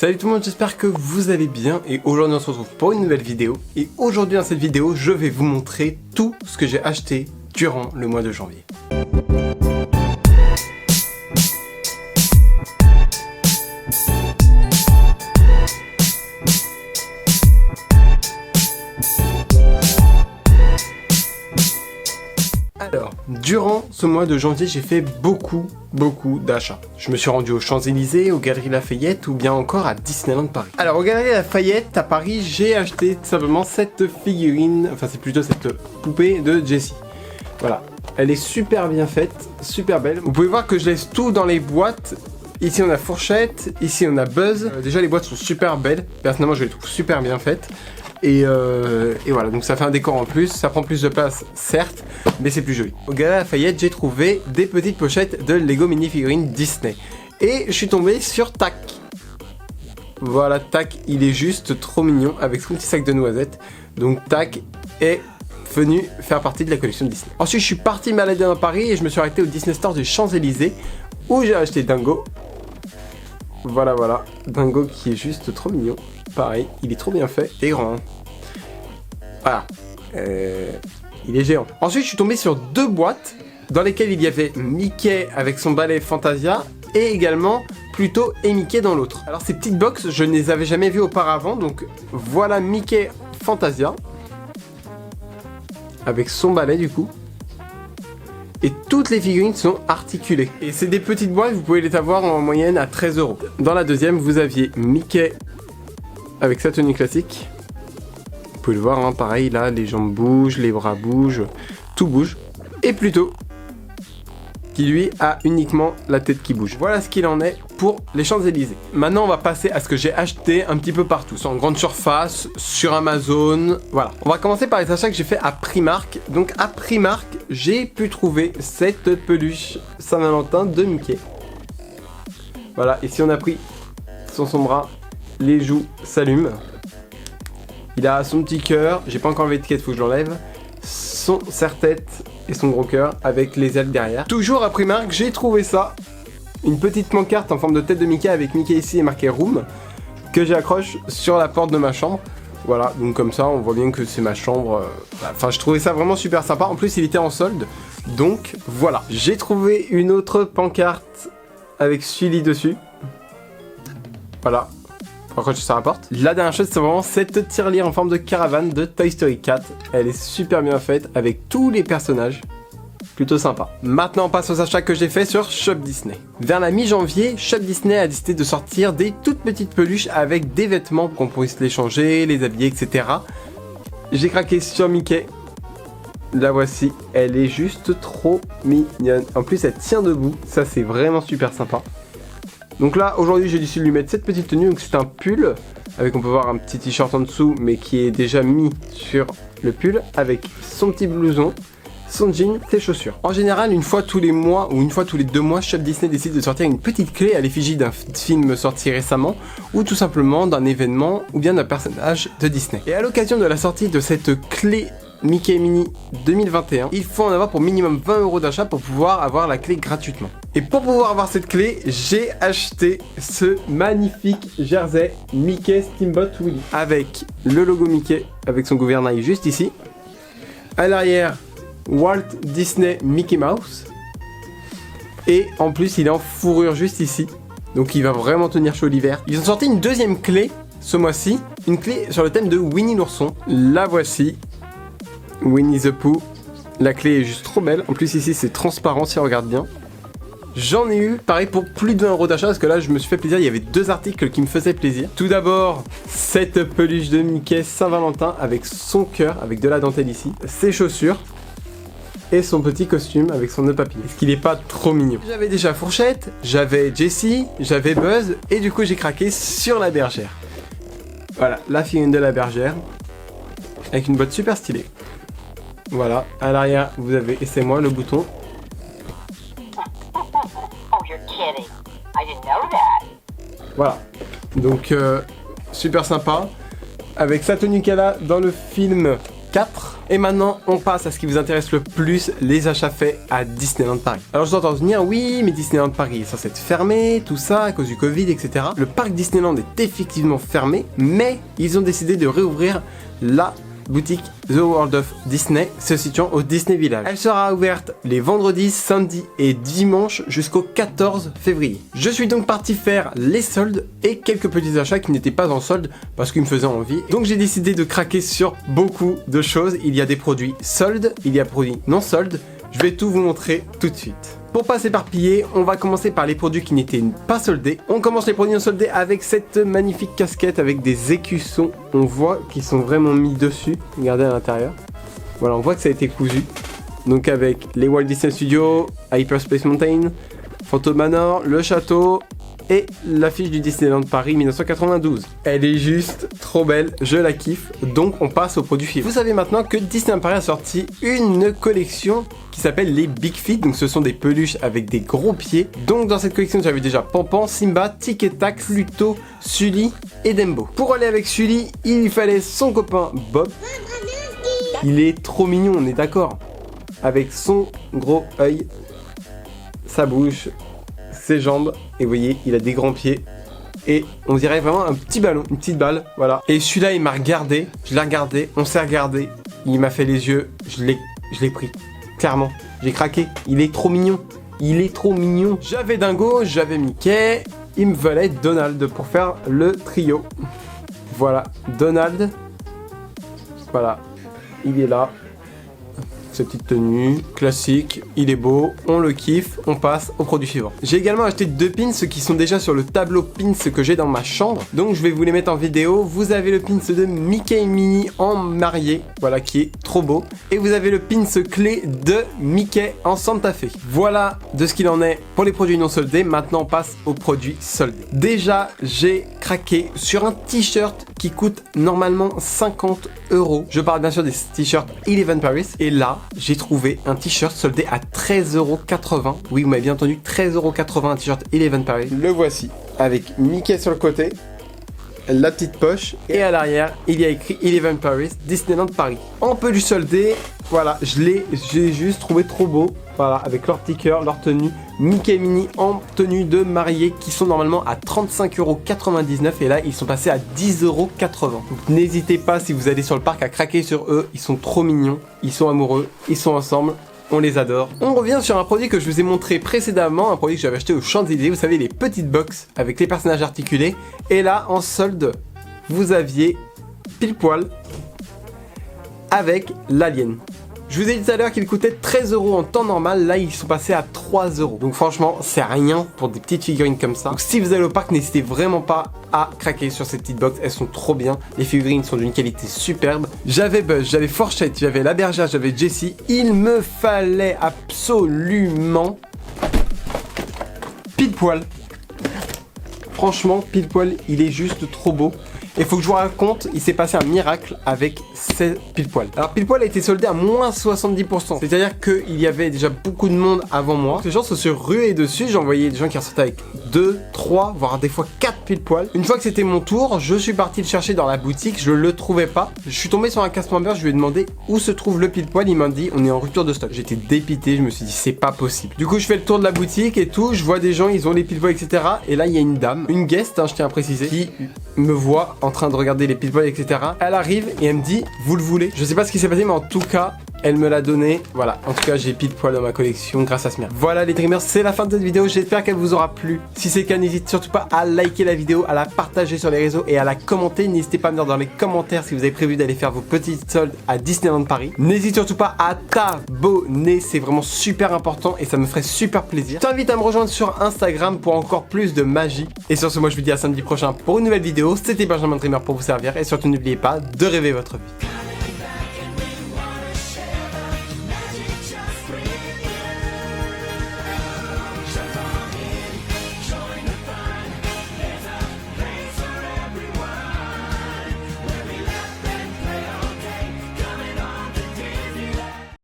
Salut tout le monde, j'espère que vous allez bien et aujourd'hui on se retrouve pour une nouvelle vidéo. Et aujourd'hui dans cette vidéo, je vais vous montrer tout ce que j'ai acheté durant le mois de janvier. Alors, durant ce mois de janvier, j'ai fait beaucoup d'achats. Je me suis rendu aux Champs-Élysées, aux Galeries Lafayette ou bien encore à Disneyland Paris. Alors, aux Galeries Lafayette, à Paris, j'ai acheté tout simplement cette figurine, enfin c'est plutôt cette poupée de Jessie. Voilà, elle est super bien faite, super belle. Vous pouvez voir que je laisse tout dans les boîtes. Ici on a Fourchette, ici on a Buzz. Déjà les boîtes sont super belles, personnellement je les trouve super bien faites. Et voilà, donc ça fait un décor en plus, ça prend plus de place certes, mais c'est plus joli. Au Galeries Lafayette, j'ai trouvé des petites pochettes de Lego minifigurines Disney. Et je suis tombé sur Tac. Voilà, Tac, il est juste trop mignon avec son petit sac de noisettes. Donc Tac est venu faire partie de la collection Disney. Ensuite, je suis parti me balader dans Paris et je me suis arrêté au Disney Store du Champs-Élysées où j'ai acheté Dingo. Voilà, Dingo qui est juste trop mignon. Pareil, il est trop bien fait et grand. Voilà. Il est géant. Ensuite, je suis tombé sur deux boîtes dans lesquelles il y avait Mickey avec son balai Fantasia et également Pluto et Mickey dans l'autre. Alors ces petites box, je ne les avais jamais vues auparavant. Donc voilà Mickey Fantasia avec son balai du coup. Et toutes les figurines sont articulées. Et c'est des petites boîtes, vous pouvez les avoir en moyenne à 13 €. Dans la deuxième, vous aviez Mickey avec sa tenue classique. Vous pouvez le voir, hein, pareil, là, les jambes bougent, les bras bougent, tout bouge. Et Pluto, qui lui a uniquement la tête qui bouge. Voilà ce qu'il en est pour les Champs-Élysées. Maintenant, on va passer à ce que j'ai acheté un petit peu partout. En grande surface, sur Amazon, voilà. On va commencer par les achats que j'ai fait à Primark. Donc à Primark, j'ai pu trouver cette peluche Saint-Valentin de Mickey. Voilà, ici on a pris son bras, les joues s'allument. Il a son petit cœur, j'ai pas encore enlevé l'étiquette, faut que je l'enlève. Son serre-tête et son gros cœur avec les ailes derrière. Toujours à Primark, j'ai trouvé ça. Une petite pancarte en forme de tête de Mickey avec Mickey ici et marqué Room que j'accroche sur la porte de ma chambre. Voilà, donc comme ça on voit bien que c'est ma chambre. Enfin, je trouvais ça vraiment super sympa. En plus, il était en solde. Donc voilà. J'ai trouvé une autre pancarte avec Sully dessus. Voilà. Pourquoi ça rapporte. La dernière chose, c'est vraiment cette tirelire en forme de caravane de Toy Story 4. Elle est super bien faite avec tous les personnages. Plutôt sympa. Maintenant, on passe aux achats que j'ai fait sur Shop Disney. Vers la mi-janvier, Shop Disney a décidé de sortir des toutes petites peluches avec des vêtements pour qu'on puisse les changer, les habiller, etc. J'ai craqué sur Mickey. La voici. Elle est juste trop mignonne. En plus, elle tient debout. Ça, c'est vraiment super sympa. Donc là, aujourd'hui, j'ai décidé de lui mettre cette petite tenue. Donc c'est un pull, avec on peut voir un petit t-shirt en dessous, mais qui est déjà mis sur le pull, avec son petit blouson, son jean, ses chaussures. En général, une fois tous les mois, ou une fois tous les 2 mois, Shop Disney décide de sortir une petite clé à l'effigie d'un film sorti récemment, ou tout simplement d'un événement, ou bien d'un personnage de Disney. Et à l'occasion de la sortie de cette clé Mickey Mini 2021, il faut en avoir pour minimum 20 € d'achat pour pouvoir avoir la clé gratuitement. Et pour pouvoir avoir cette clé, j'ai acheté ce magnifique jersey Mickey Steamboat Willie avec le logo Mickey avec son gouvernail juste ici. À l'arrière, Walt Disney Mickey Mouse. Et en plus, il est en fourrure juste ici. Donc il va vraiment tenir chaud l'hiver. Ils ont sorti une deuxième clé ce mois-ci, une clé sur le thème de Winnie l'ourson. La voici. Winnie the Pooh. La clé est juste trop belle. En plus ici c'est transparent si on regarde bien. J'en ai eu pareil pour plus de 20 € d'achat parce que là je me suis fait plaisir. Il y avait 2 articles qui me faisaient plaisir. Tout d'abord cette peluche de Mickey Saint-Valentin avec son cœur, avec de la dentelle ici. Ses chaussures et son petit costume avec son nœud papillon. Est-ce qu'il est pas trop mignon? J'avais déjà Fourchette, j'avais Jessie, j'avais Buzz et du coup j'ai craqué sur la bergère. Voilà, la figurine de la bergère avec une boîte super stylée. Voilà, à l'arrière, vous avez, et c'est moi, le bouton. Voilà, donc super sympa. Avec sa tenue qu'elle a dans le film 4. Et maintenant, on passe à ce qui vous intéresse le plus, les achats faits à Disneyland Paris. Alors je dois entendre venir, oui, mais Disneyland Paris est censé être fermé, tout ça, à cause du Covid, etc. Le parc Disneyland est effectivement fermé, mais ils ont décidé de réouvrir la boutique The World of Disney se situant au Disney Village. Elle sera ouverte les vendredis, samedis et dimanches jusqu'au 14 février. Je suis donc parti faire les soldes et quelques petits achats qui n'étaient pas en solde parce qu'ils me faisaient envie. Donc j'ai décidé de craquer sur beaucoup de choses. Il y a des produits soldes, il y a des produits non soldes. Je vais tout vous montrer tout de suite. Pour pas s'éparpiller, on va commencer par les produits qui n'étaient pas soldés. On commence les produits non soldés avec cette magnifique casquette avec des écussons. On voit qu'ils sont vraiment mis dessus. Regardez à l'intérieur. Voilà, on voit que ça a été cousu. Donc avec les Walt Disney Studios, Hyperspace Mountain, Phantom Manor, le château et l'affiche du Disneyland Paris 1992. Elle est juste trop belle, je la kiffe. Donc on passe au produit suivant. Vous savez maintenant que Disneyland Paris a sorti une collection qui s'appelle les Big Feet. Donc ce sont des peluches avec des gros pieds. Donc dans cette collection j'avais déjà Pampan, Simba, Tic et Tac, Pluto, Sully et Dumbo. Pour aller avec Sully, il lui fallait son copain Bob. Il est trop mignon, on est d'accord. Avec son gros œil, sa bouche, ses jambes, et vous voyez, il a des grands pieds. Et on dirait vraiment un petit ballon, une petite balle, voilà. Et celui-là, il m'a regardé, je l'ai regardé, on s'est regardé. Il m'a fait les yeux, je l'ai pris. Clairement, j'ai craqué. Il est trop mignon. Il est trop mignon. J'avais Dingo, j'avais Mickey. Il me fallait Donald pour faire le trio. Voilà, Donald. Voilà, il est là. Sa petite tenue, classique, il est beau, on le kiffe, on passe au produit suivant. J'ai également acheté 2 pins qui sont déjà sur le tableau pins que j'ai dans ma chambre. Donc je vais vous les mettre en vidéo. Vous avez le pins de Mickey et Minnie en marié, voilà, qui est trop beau. Et vous avez le pins clé de Mickey en Santa Fe. Voilà de ce qu'il en est pour les produits non soldés. Maintenant on passe aux produits soldés. Déjà j'ai craqué sur un t-shirt qui coûte normalement 50 €. Je parle bien sûr des t-shirts Eleven Paris. Et là, j'ai trouvé un t-shirt soldé à 13,80 €. Oui, vous m'avez bien entendu, 13,80 € un t-shirt Eleven Paris. Le voici, avec Mickey sur le côté, la petite poche, et à l'arrière, il y a écrit Eleven Paris, Disneyland Paris. En peluche soldée, voilà, j'ai juste trouvé trop beau. Voilà, avec leur petit cœur, leur tenue, Mickey et Minnie en tenue de mariée qui sont normalement à 35,99 € et là ils sont passés à 10,80 €. Donc n'hésitez pas si vous allez sur le parc à craquer sur eux, ils sont trop mignons, ils sont amoureux, ils sont ensemble. On les adore. On revient sur un produit que je vous ai montré précédemment, un produit que j'avais acheté aux Champs-Élysées, vous savez les petites box avec les personnages articulés. Et là en solde, vous aviez pile poil avec l'alien. Je vous ai dit tout à l'heure qu'ils coûtaient 13 € en temps normal, là ils sont passés à 3 €. Donc franchement, c'est rien pour des petites figurines comme ça. Donc si vous allez au parc, n'hésitez vraiment pas à craquer sur ces petites box, elles sont trop bien. Les figurines sont d'une qualité superbe. J'avais Buzz, j'avais Fourchette, j'avais la bergère, j'avais Jessie. Il me fallait absolument pile poil. Franchement, pile poil, il est juste trop beau. Et faut que je vous raconte, il s'est passé un miracle avec ces pile poil. Alors pile poil a été soldé à moins 70%. C'est-à-dire qu'il y avait déjà beaucoup de monde avant moi. Les gens se sont rués dessus. J'ai envoyé des gens qui ressortaient avec 2, 3, voire des fois 4 pile poil. Une fois que c'était mon tour, je suis parti le chercher dans la boutique. Je le trouvais pas. Je suis tombé sur un cast member. Je lui ai demandé où se trouve le pile poil. Il m'a dit on est en rupture de stock. J'étais dépité. Je me suis dit c'est pas possible. Du coup je fais le tour de la boutique et tout. Je vois des gens, ils ont les pile poil, etc. Et là il y a une dame, une guest, hein, je tiens à préciser, qui me voit en train de regarder les pile poil, etc. Elle arrive et elle me dit vous le voulez. Je sais pas ce qui s'est passé mais en tout cas elle me l'a donné. Voilà, en tout cas j'ai pile poil dans ma collection grâce à ce merde. Voilà les dreamers, c'est la fin de cette vidéo. J'espère qu'elle vous aura plu. Si c'est le cas, n'hésitez surtout pas à liker la vidéo, à la partager sur les réseaux et à la commenter. N'hésitez pas à me dire dans les commentaires si vous avez prévu d'aller faire vos petites soldes à Disneyland Paris. N'hésitez surtout pas à t'abonner, c'est vraiment super important et ça me ferait super plaisir. Je t'invite à me rejoindre sur Instagram pour encore plus de magie. Et sur ce, moi je vous dis à samedi prochain pour une nouvelle vidéo. C'était Benjamin Dreamer pour vous servir et surtout n'oubliez pas de rêver votre vie.